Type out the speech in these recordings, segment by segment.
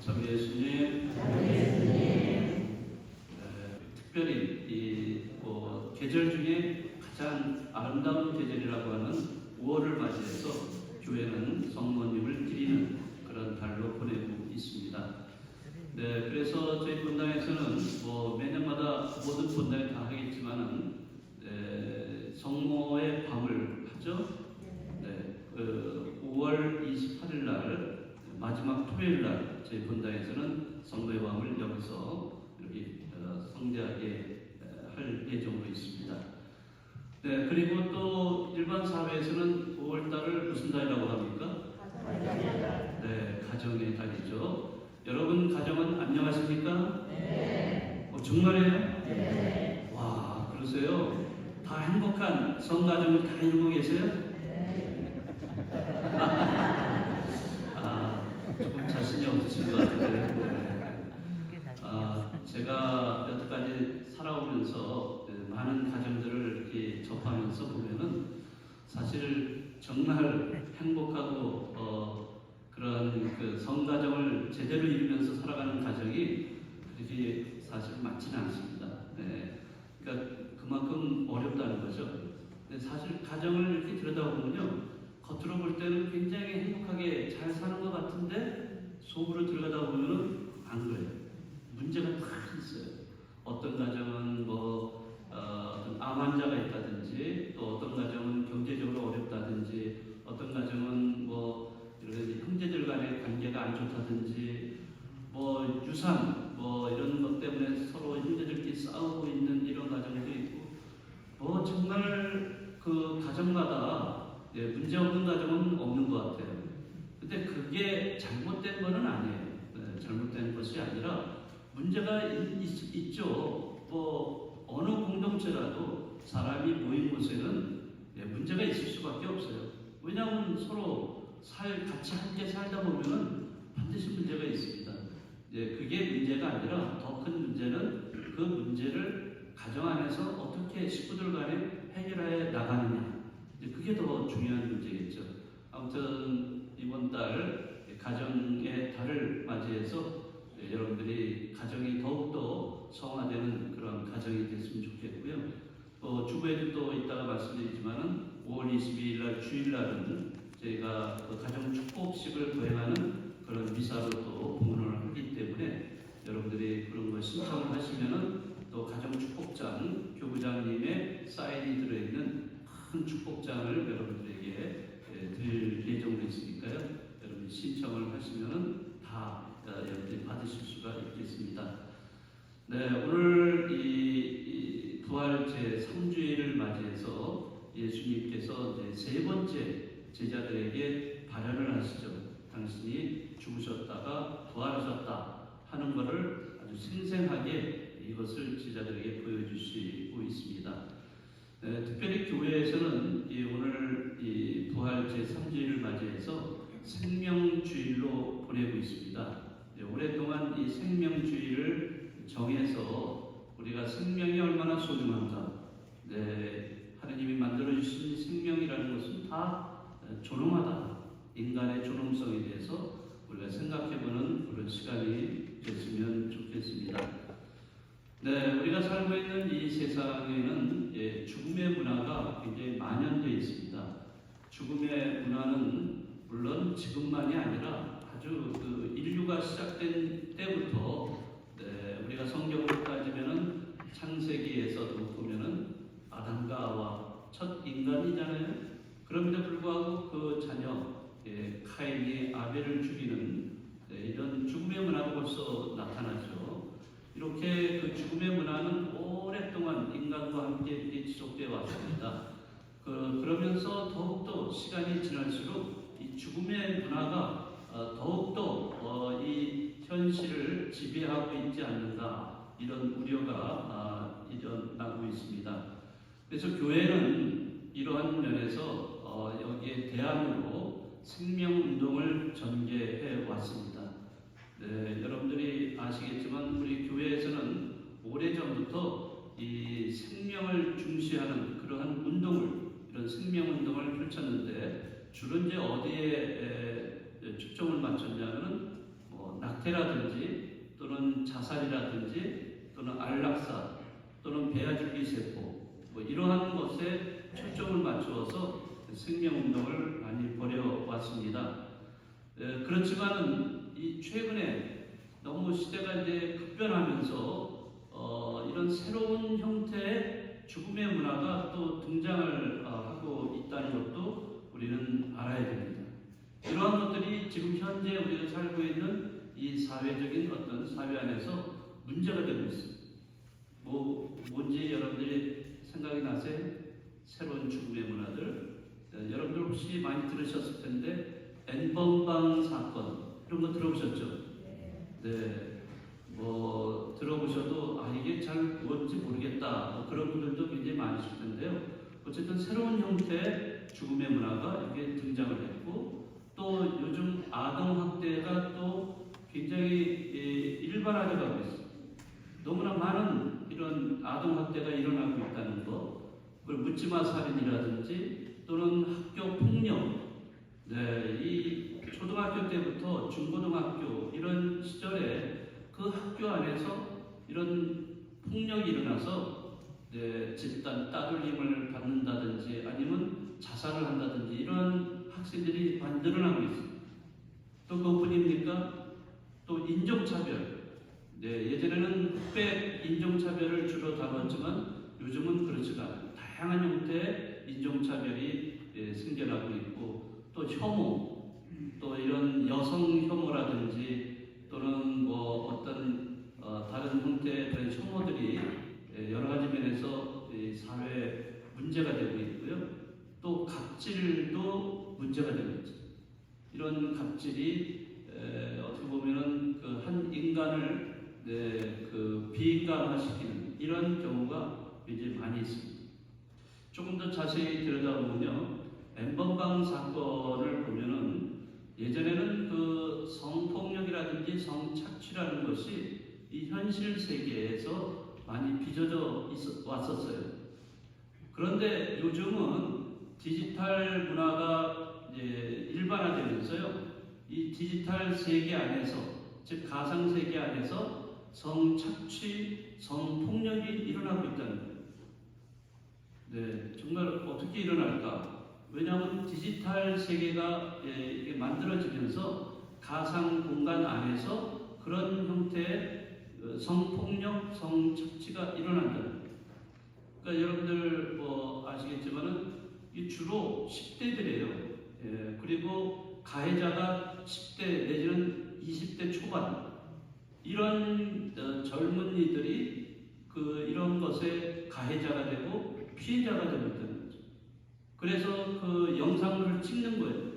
참 예수님, 특별히 계절 중에 가장 아름다운 계절이라고 하는 5월을 맞이해서 교회는 성모님을 드리는 그런 달로 보내고 있습니다. 네, 그래서 저희 본당에서는 매년마다 모든 본당이 다 하겠지만은 성모의 밤을 하죠. 네, 5월 28일 날 마지막 토요일 날 저희 본당에서는 성모의 밤을 여기서 이렇게 성대하게 할 예정으로 있습니다. 네, 그리고 또 일반 사회에서는 5월 달을 무슨 달이라고 합니까? 네, 가정의 달이죠. 여러분 가정은 안녕하십니까? 네. 정말이에요? 네. 와, 그러세요? 다 행복한 성가정을 다 이루고 계세요? 네. 조금 자신이 없으신 것 같은데. 제가 여태까지 살아오면서 많은 가정들을 이렇게 접하면서 보면은 사실 정말 행복하고 그런 그 성가정을 제대로 이루면서 살아가는 가정이 그렇게 사실 많지는 않습니다. 네. 그러니까 그만큼 어렵다는 거죠. 근데 사실 가정을 이렇게 들여다보면요, 겉으로 볼 때는 굉장히 행복하게 잘 사는 것 같은데 속으로 들여다 보면은 안 그래요. 문제가 다 있어요. 어떤 가정은 어떤 암 환자가 있다든지, 또 어떤 가정은 경제적으로 어렵다든지, 어떤 가정은 이런 형제들 간의 관계가 안 좋다든지, 유산 이런 것 때문에 서로 형제들끼리 싸우고 있는 이런 가정도 있고, 정말 그 가정마다 문제 없는 가정은 없는 것 같아요. 근데 그게 잘못된 거는 아니에요. 잘못된 것이 아니라 문제가 있죠. 어느 공동체라도 사람이 모인 곳에는 문제가 있을 수밖에 없어요. 왜냐하면 서로 같이 함께 살다 보면은 반드시 문제가 있습니다. 그게 문제가 아니라 더 큰 문제는 그 문제를 가정 안에서 어떻게 식구들 간에 해결해 나가느냐. 그게 더 중요한 문제겠죠. 아무튼 이번 달 가정의 달을 맞이해서 여러분들이 가정이 더욱더 성화되는 그런 가정이 됐으면 좋겠고요. 주부에도 또 이따가 말씀드리지만은 5월 22일 날 주일날은 저희가 가정 축복식을 거행하는 그런 미사로 또 공헌을 하기 때문에 여러분들이 그런 걸 신청을 하시면은 또 가정 축복장 교부장님의 사인이 들어있는 큰 축복장을 여러분들에게 드릴 예정으로 있으니까요. 여러분이 신청을 하시면은 다 여러분들이 받으실 수가 있겠습니다. 네, 오늘 이 부활 제3주일을 맞이해서 예수님께서 세 번째 제자들에게 발언을 하시죠. 당신이 죽으셨다가 부활하셨다 하는 것을 아주 생생하게 이것을 제자들에게 보여주시고 있습니다. 특별히 교회에서는 오늘 이 부활 제3주일을 맞이해서 생명주일로 보내고 있습니다. 오랫동안 이 생명주일을 정해서 우리가 생명이 얼마나 소중한가, 하느님이 만들어주신 생명이라는 것은 다 존엄하다. 인간의 존엄성에 대해서 우리가 생각해보는 그런 시간이 됐으면 좋겠습니다. 네, 우리가 살고 있는 이 세상에는 죽음의 문화가 굉장히 만연되어 있습니다. 죽음의 문화는 물론 지금만이 아니라 아주 인류가 시작된 때부터 우리가 성경으로 따지면은 창세기에서도 보면은 아담과 하와 첫 인간이잖아요. 그럼에도 불구하고 그 자녀 카인이 아벨을 죽이는 이런 죽음의 문화가 벌써 나타나죠. 이렇게 그 죽음의 문화는 오랫동안 인간과 함께 지속되어 왔습니다. 그러면서 더욱더 시간이 지날수록 이 죽음의 문화가 더욱더 이 현실을 지배하고 있지 않는가, 이런 우려가 일어나고 있습니다. 그래서 교회는 이러한 면에서 여기에 대안으로 생명운동을 전개해 왔습니다. 여러분들이 아시겠지만 우리 교회에서는 오래전부터 이 생명을 중시하는 그러한 이런 생명운동을 펼쳤는데, 주로 이제 어디에 초점을 맞췄냐면은 낙태라든지 또는 자살이라든지 또는 안락사 또는 배아줄기 세포 이러한 것에 초점을 맞추어서 생명운동을 많이 벌여왔습니다. 그렇지만 이 최근에 너무 시대가 이제 급변하면서 이런 새로운 형태의 죽음의 문화가 또 등장을 하고 있다는 것도 우리는 알아야 됩니다. 이러한 것들이 지금 현재 우리가 살고 있는 이 사회적인 어떤 사회 안에서 문제가 되고 있습니다. 뭔지 여러분들이 생각이 나세요? 새로운 죽음의 문화들. 여러분들 혹시 많이 들으셨을 텐데 N번방 사건 이런 거 들어보셨죠? 네. 들어보셔도 이게 잘 뭔지 모르겠다 그런 분들도 굉장히 많으실 텐데요. 어쨌든 새로운 형태의 죽음의 문화가 이게 등장을 했고 또 요즘 아동학대가 또 굉장히 일반화되어 가고 있습니다. 너무나 많은 이런 아동학대가 일어나고 있다는 것, 그리고 묻지마 살인이라든지 또는 학교 폭력, 이 초등학교 때부터 중고등학교 이런 시절에 그 학교 안에서 이런 폭력이 일어나서 집단 따돌림을 받는다든지 아니면 자살을 한다든지 이런 학생들이 많이 늘어나고 있습니다. 또 그것뿐입니까? 또 인종차별. 예전에는 흑백 인종차별을 주로 다뤘지만 요즘은 그렇지가 않아요. 다양한 형태의 인종차별이 생겨나고 있고 또 혐오, 또 이런 여성 혐오라든지 또는 어떤 다른 형태의 그런 혐오들이 여러 가지 면에서 사회에 문제가 되고 있고요. 또 갑질도 문제가 되고 있죠. 이런 갑질이 어떻게 보면은 그 한 인간을 비인간화시키는 이런 경우가 굉장히 많이 있습니다. 조금 더 자세히 들여다보면요, N번방 사건을 보면은 예전에는 그 성폭력이라든지 성착취라는 것이 이 현실 세계에서 많이 빚어져 왔었어요. 그런데 요즘은 디지털 문화가 이제 일반화되면서요, 이 디지털 세계 안에서, 즉 가상 세계 안에서 성착취, 성폭력이 일어나고 있다는 거예요. 정말 어떻게 일어날까? 왜냐하면 디지털 세계가 이게 만들어지면서 가상 공간 안에서 그런 형태의 성폭력, 성착취가 일어난다는 거예요. 그러니까 여러분들 아시겠지만은 주로 10대들이에요. 그리고 가해자가 10대 내지는 20대 초반 이런 젊은이들이 이런 것에 가해자가 되고 피해자가 되고 있다는 거죠. 그래서 그 영상물을 찍는 거예요.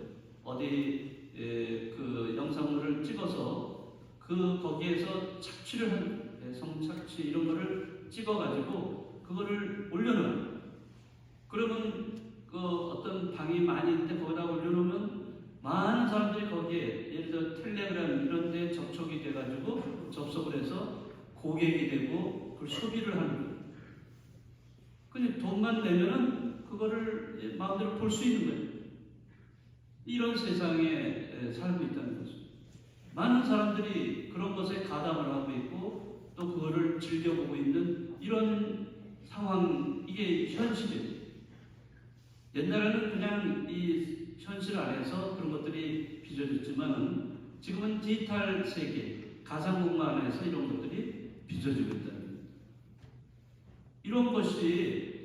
그 영상물을 찍어서 거기에서 착취를 하는 성착취 이런 거를 찍어가지고 그거를 올려놓어요. 그러면 어떤 방이 많이 있는데 거기다 올려놓으면 많은 사람들이 거기에 예를 들어 텔레그램 이런 데 접촉이 돼가지고 접속을 해서 고객이 되고 그걸 소비를 하는 거예요. 그냥 돈만 내면은 그거를 마음대로 볼 수 있는 거예요. 이런 세상에 살고 있다는 거죠. 많은 사람들이 그런 것에 가담을 하고 있고 또 그거를 즐겨보고 있는 이런 상황, 이게 현실이에요. 옛날에는 그냥 이 현실 안에서 그런 것들이 빚어졌지만 지금은 디지털 세계, 가상공간 안에서 이런 것들이 빚어지고 있다는 겁니다. 이런 것이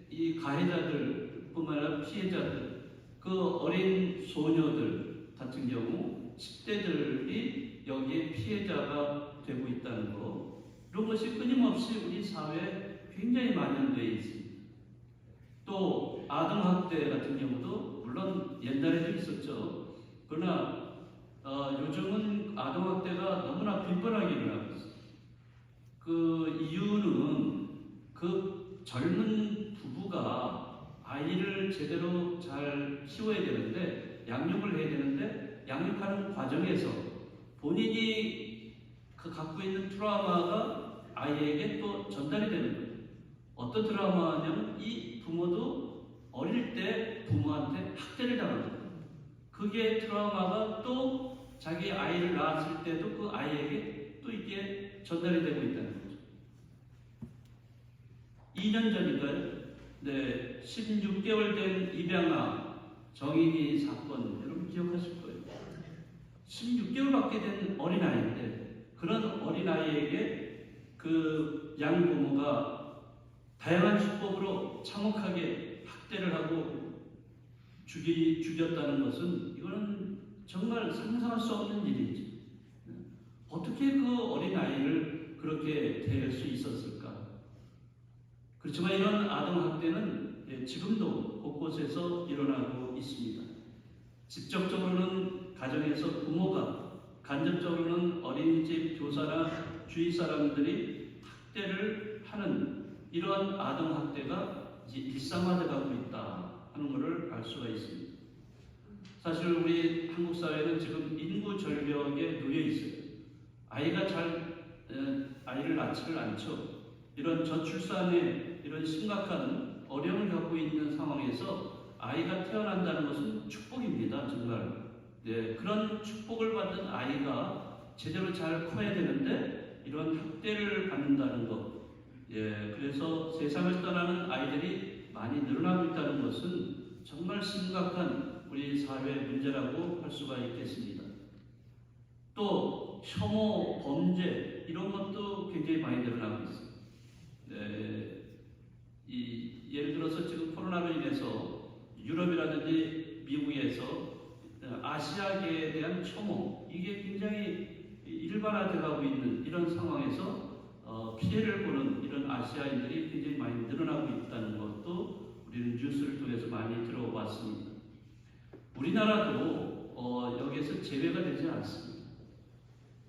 이 가해자들 뿐만 아니라 피해자들, 그 어린 소녀들 같은 경우 10대들이 여기에 피해자가 되고 있다는 것, 이런 것이 끊임없이 우리 사회에 굉장히 만연되어 있습니다. 또 아동학대 같은 경우도 물론 옛날에도 있었죠. 그러나 요즘은 아동학대가 너무나 빈번하게 일어나고 있습니다. 그 이유는 그 젊은 부부가 아이를 제대로 잘 키워야 되는데, 양육을 해야 되는데, 양육하는 과정에서 본인이 갖고 있는 트라우마가 아이에게 또 전달이 되는 거예요. 어떤 트라우마냐면 이 부모도 어릴 때 부모한테 학대를 당한 거예요. 그게 트라우마가 또 자기 아이를 낳았을 때도 그 아이에게 또 이게 전달이 되고 있다는 거죠. 2년 전인가요? 네, 16개월 된 입양아 정인이 사건 여러분 기억하실 거예요. 16개월밖에 된 어린아이인데 그런 어린아이에게 그 양부모가 다양한 수법으로 참혹하게 학대를 하고 죽였다는 것은 이거는 정말 상상할 수 없는 일이지. 어떻게 그 어린아이를 그렇게 대할 수 있었을까? 그렇지만 이런 아동학대는 지금도 곳곳에서 일어나고 있습니다. 직접적으로는 가정에서 부모가, 간접적으로는 어린이집 교사나 주위 사람들이 학대를 하는 이러한 아동학대가 이제 일상화되고 있다 하는 것을 알 수가 있습니다. 사실 우리 한국 사회는 지금 인구 절벽에 놓여 있어요. 아이를 낳지를 않죠. 이런 저출산의 이런 심각한 어려움을 겪고 있는 상황에서 아이가 태어난다는 것은 축복입니다. 정말. 네, 그런 축복을 받은 아이가 제대로 잘 커야 되는데 이런 학대를 받는다는 것. 예, 그래서 세상을 떠나는 아이들이 많이 늘어나고 있다는 것은 정말 심각한 우리 사회 문제라고 할 수가 있겠습니다. 또 혐오, 범죄 이런 것도 굉장히 많이 늘어나고 있습니다. 네, 예를 들어서 지금 코로나로 인해서 유럽이라든지 미국에서 아시아계에 대한 혐오 이게 굉장히 일반화되어가고 있는 이런 상황에서 피해를 보는 이런 아시아인들이 굉장히 많이 늘어나고 있다는 것도 우리는 뉴스를 통해서 많이 들어왔습니다. 우리나라도 여기에서 제외가 되지 않습니다.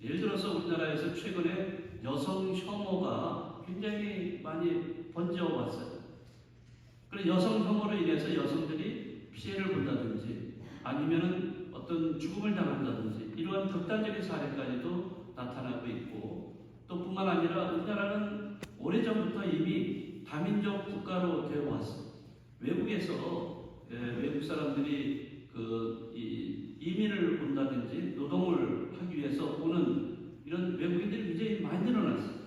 예를 들어서 우리나라에서 최근에 여성 혐오가 굉장히 많이 번져왔어요. 그래서 여성 혐오로 인해서 여성들이 피해를 본다든지 아니면은 어떤 죽음을 당한다든지 이러한 극단적인 사례까지도 나타나고 있고 또 뿐만 아니라 우리나라는 오래전부터 이미 다민족 국가로 되어 왔어요. 외국에서 외국 사람들이 이민을 온다든지 노동을 하기 위해서 오는 이런 외국인들이 굉장히 많이 늘어났어요.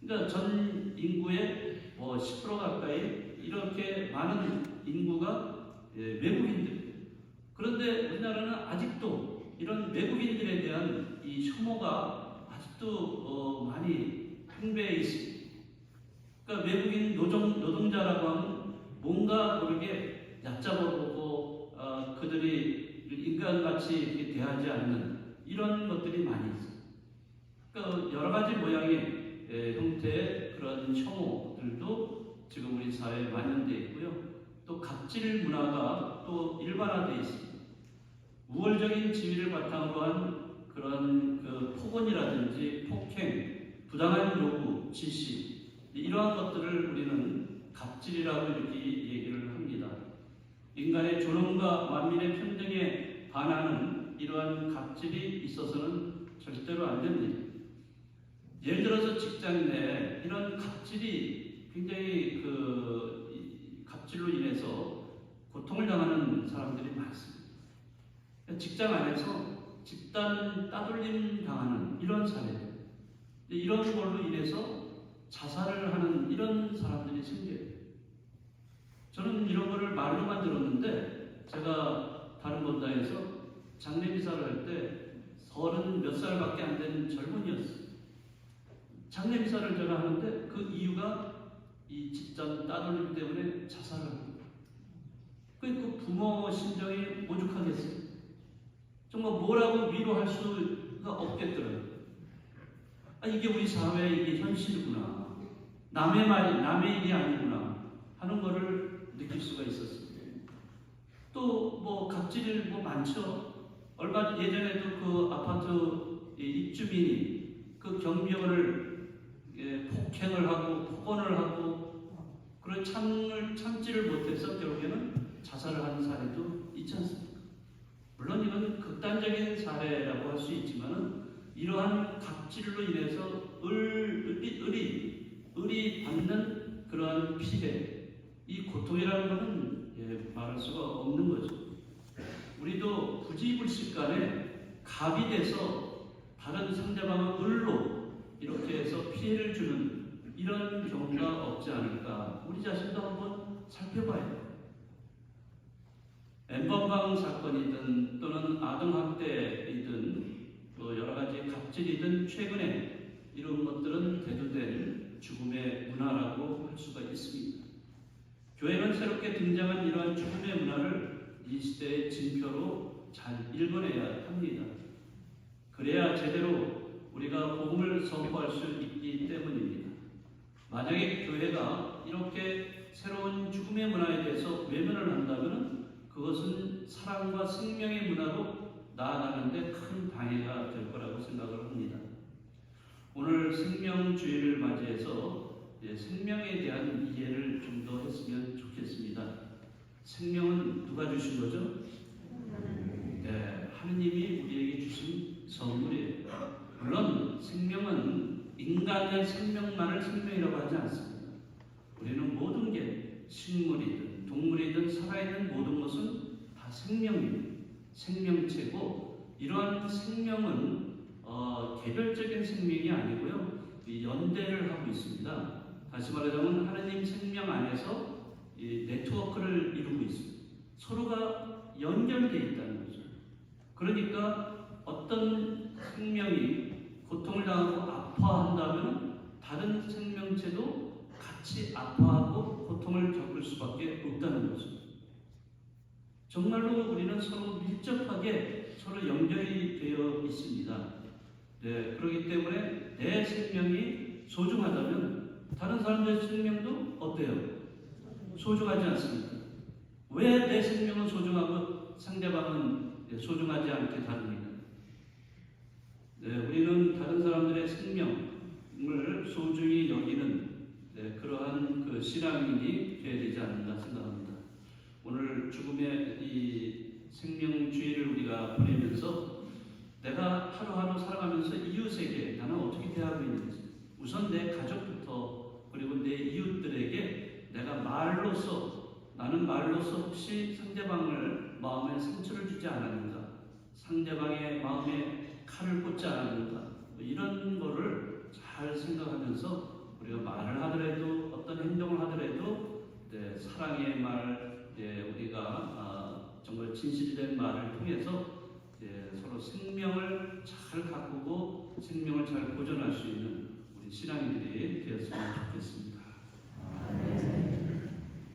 그러니까 전 인구의 10% 가까이 이렇게 많은 인구가 외국인들. 그런데 우리나라는 아직도 이런 외국인들에 대한 이 혐오가 아직도 많이 팽배해 있습니다. 그러니까 외국인 노동자라고 하면 뭔가 모르게 얕잡아보고 그들이 인간같이 이렇게 대하지 않는 이런 것들이 많이 있어요. 그러니까 여러 가지 모양의 형태의 그런 혐오들도 지금 우리 사회에 만연되어 있고요. 또 갑질 문화가 또 일반화되어 있습니다. 우월적인 지위를 바탕으로 한 그런 폭언이라든지 폭행, 부당한 요구, 지시 이러한 것들을 우리는 갑질이라고 이렇게 얘기를 합니다. 인간의 존엄과 만민의 평등에 반하는 이러한 갑질이 있어서는 절대로 안 됩니다. 예를 들어서 직장 내 이런 갑질이 굉장히 갑질로 인해서 고통을 당하는 사람들이 많습니다. 직장 안에서 집단 따돌림 당하는 이런 사례들, 이런 걸로 인해서 자살을 하는 이런 사람들이 생겨요. 저는 이런 거를 말로만 들었는데 제가 다른 본당에서 장례미사를 할 때 30몇 살밖에 안 된 젊은이였어요. 장례미사를 제가 하는데 그 이유가 이 집단 따돌림 때문에 자살을 합니다. 그 부모 심정이 오죽하겠어요. 정말 뭐라고 위로할 수가 없겠더라고요. 이게 우리 사회의 이게 현실이구나. 남의 말이 남의 일이 아니구나 하는 거를 느낄 수가 있었습니다. 또 갑질 많죠. 얼마 예전에도 그 아파트 입주민이 그 경비원을 폭행을 하고 폭언을 하고 그런 참지를 못해서 결국에는 자살을 하는 사례도 있지 않습니까? 물론 이건 극단적인 사례라고 할 수 있지만은 이러한 갑질로 인해서 을이 받는 그러한 피해, 이 고통이라는 것은 말할 수가 없는 거죠. 우리도 부지불식간에 갑이 돼서 다른 상대방의 을로 이렇게 해서 피해를 주는 이런 경우가 없지 않을까, 우리 자신도 한번 살펴봐야 돼요. 엠번방 사건이든 또는 아동학대이든 또 여러 가지 갑질이든 최근에 이런 것들은 대두된 죽음의 문화라고 할 수가 있습니다. 교회는 새롭게 등장한 이러한 죽음의 문화를 이 시대의 징표로 잘 읽어내야 합니다. 그래야 제대로 우리가 복음을 선포할 수 있기 때문입니다. 만약에 교회가 이렇게 새로운 죽음의 문화에 대해서 외면을 한다면 그것은 사랑과 생명의 문화로 나아가는데 큰 방해가 될 거라고 생각을 합니다. 오늘 생명주의를 맞이해서 생명에 대한 이해를 좀 더 했으면 좋겠습니다. 생명은 누가 주신 거죠? 네, 하느님이 우리에게 주신 선물이에요. 물론 생명은 인간의 생명만을 생명이라고 하지 않습니다. 우리는 모든 게 식물이든 동물이든 살아있는 모든 것은 다 생명입니다. 생명체고, 이러한 생명은 개별적인 생명이 아니고요, 연대를 하고 있습니다. 다시 말하자면 하나님 생명 안에서 이 네트워크를 이루고 있습니다. 서로가 연결되어 있다는 거죠. 그러니까 어떤 생명이 고통을 당하고 아파한다면 다른 생명체도 같이 아파하고 고통을 겪을 수밖에 없다는 거죠. 정말로 우리는 서로 밀접하게 서로 연결이 되어 있습니다. 네, 그렇기 때문에 내 생명이 소중하다면 다른 사람들의 생명도 어때요? 소중하지 않습니다. 왜 내 생명은 소중하고 상대방은 소중하지 않게 다릅니까? 네, 우리는 다른 사람들의 생명을 소중히 여기는 그러한 그 신앙인이 되어야 되지 않는가 생각합니다. 오늘 죽음의 이 생명주의를 우리가 보내면서 내가 하루하루 살아가면서 이웃에게 나는 어떻게 대하고 있는지, 우선 내 가족부터 그리고 내 이웃들에게 내가 나는 말로서 혹시 상대방을 마음에 상처를 주지 않았는가, 상대방의 마음에 칼을 꽂지 않았는가, 이런 거를 잘 생각하면서 우리가 말을 하더라도 어떤 행동을 하더라도 사랑의 말, 우리가 정말 진실된 말을 통해서 서로 생명을 잘 가꾸고 생명을 잘 보존할 수 있는 우리 신앙인들이 되었으면 좋겠습니다.